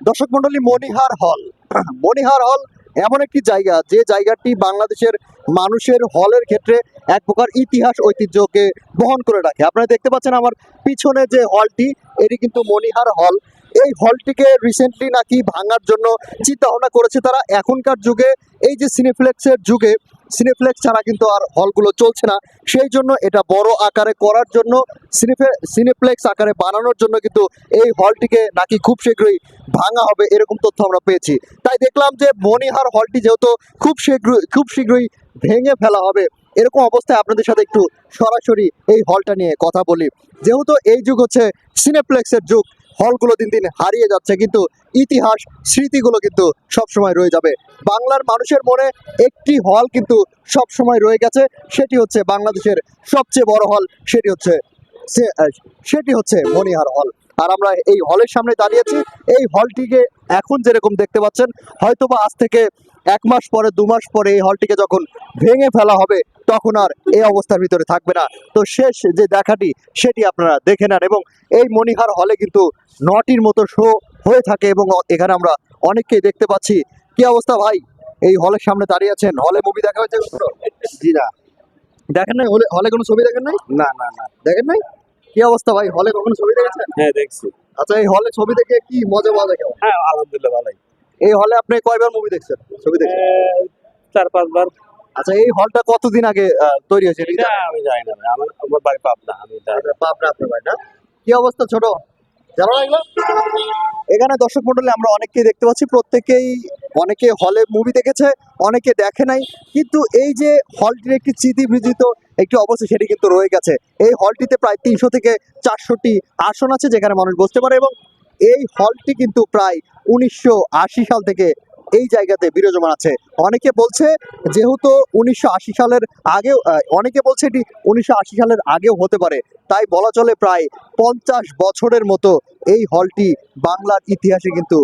দর্শক মন্ডলী, মনিহার হল মনিহার হল এমন একটি জায়গা, যে জায়গাটি বাংলাদেশের মানুষের হলের ক্ষেত্রে এক প্রকার ইতিহাস ঐতিহ্যকে বহন করে রাখে। আপনারা দেখতে পাচ্ছেন আমার পিছনে যে হলটি, এটি কিন্তু মনিহার হল। এই হলটিকে রিসেন্টলি নাকি ভাঙার জন্য চিন্তা ভাবনা করেছে তারা। এখনকার যুগে এই যে সিনেপ্লেক্সের যুগে সিনেপ্লেক্স ছাড়া কিন্তু আর হলগুলো চলছে না, সেই জন্য এটা বড় আকারে করার জন্য, সিনেপ্লেক্স আকারে বানানোর জন্য কিন্তু এই হলটিকে নাকি খুব শীঘ্রই ভাঙা হবে, এরকম তথ্য আমরা পেয়েছি। তাই দেখলাম যে মনিহার হলটি যেহেতু খুব শীঘ্রই ভেঙে ফেলা হবে, এরকম অবস্থায় আপনাদের সাথে একটু সরাসরি এই হলটা নিয়ে কথা বলি। যেহেতু এই যুগ হচ্ছে সিনেপ্লেক্সের যুগ, হলগুলো দিন দিন হারিয়ে যাচ্ছে, কিন্তু ইতিহাস স্মৃতিগুলো কিন্তু সবসময় রয়ে যাবে। বাংলার মানুষের মনে একটি হল কিন্তু সবসময় রয়ে গেছে, সেটি হচ্ছে বাংলাদেশের সবচেয়ে বড় হল, সেটি হচ্ছে মনিহার হল। আর আমরা এই হলের সামনে দাঁড়িয়েছি। এই হলটিকে এখন যেরকম দেখতে পাচ্ছেন, হয়তোবা আজ থেকে 1 মাস পরে 2 মাস পরে এই হলটিকে যখন ভেঙে ফেলা হবে, তখন আর এই অবস্থার ভিতরে থাকবে না। তো শেষ যে দেখাটি সেটি আপনারা দেখে নেন। এবং এই মনিহার হলে কিন্তু 9টির মতো শো হয়ে থাকে, এবং এখানে আমরা অনেককেই দেখতে পাচ্ছি। কি অবস্থা ভাই? এই হলের সামনে দাঁড়িয়ে আছেন, হলে মুভি দেখা হয়েছে? জি না। দেখেন নাই? হলে কোনো ছবি দেখেন নাই? না না না দেখেন নাই? কি অবস্থা ভাই, হলে কখনো ছবি দেখেছেন? হ্যাঁ দেখছি। আচ্ছা, এই হলে ছবি দেখে কি মজা পাওয়া যায় কেমন? হ্যাঁ আলহামদুলিল্লাহ ভালোই। এই হলে আপনি কয়বার মুভি দেখছেন, ছবি দেখছেন? 4-5 বার। আচ্ছা, এই হলটা কতদিন আগে তৈরি হয়েছে? এটা আমি জানি না ভাই, আমার বাড়ি পাবনা, আমি জানি না। পাবনা আপনার ভাই না? কি অবস্থা ছোট, জানো না এগুলো? এখানে দর্শক মন্ডলী আমরা অনেককেই দেখতে পাচ্ছি, অনেকে হলে মুভি দেখেছে, অনেকে দেখে নাই, কিন্তু এই যে হলটির একটি স্মৃতি বিজিত একটি অবস্থা, সেটি কিন্তু রয়ে গেছে। এই হলটিতে প্রায় 300 থেকে 400টি আসন আছে, যেখানে মানুষ বসতে পারে। এবং এই হলটি কিন্তু প্রায় 1980 সাল থেকে এই জায়গাতে বিরাজমান আছে। অনেকে বলছে যেহেতু 1980 সালের আগেও, অনেকে বলছে এটি 1980 সালের আগেও হতে পারে। তাই বলা চলে প্রায় 50 বছরের মতো এই হলটি বাংলার ইতিহাসে কিন্তু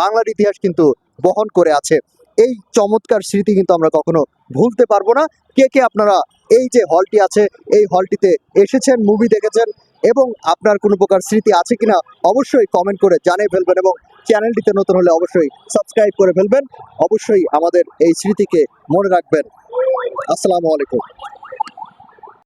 বাংলার ইতিহাস কিন্তু বহন করে আছে। এই চমৎকার স্মৃতি কিন্তু আমরা কখনো ভুলতে পারবো না। কে কে আপনারা এই যে হলটি আছে, এই হলটিতে এসেছেন, মুভি দেখেছেন, এবং আপনার কোনো প্রকার স্মৃতি আছে কিনা অবশ্যই কমেন্ট করে জানিয়ে ফেলবেন। এবং চ্যানেলটিতে নতুন হলে অবশ্যই সাবস্ক্রাইব করে ফেলবেন। অবশ্যই আমাদের এই স্মৃতিকে মনে রাখবেন। আসসালামু আলাইকুম।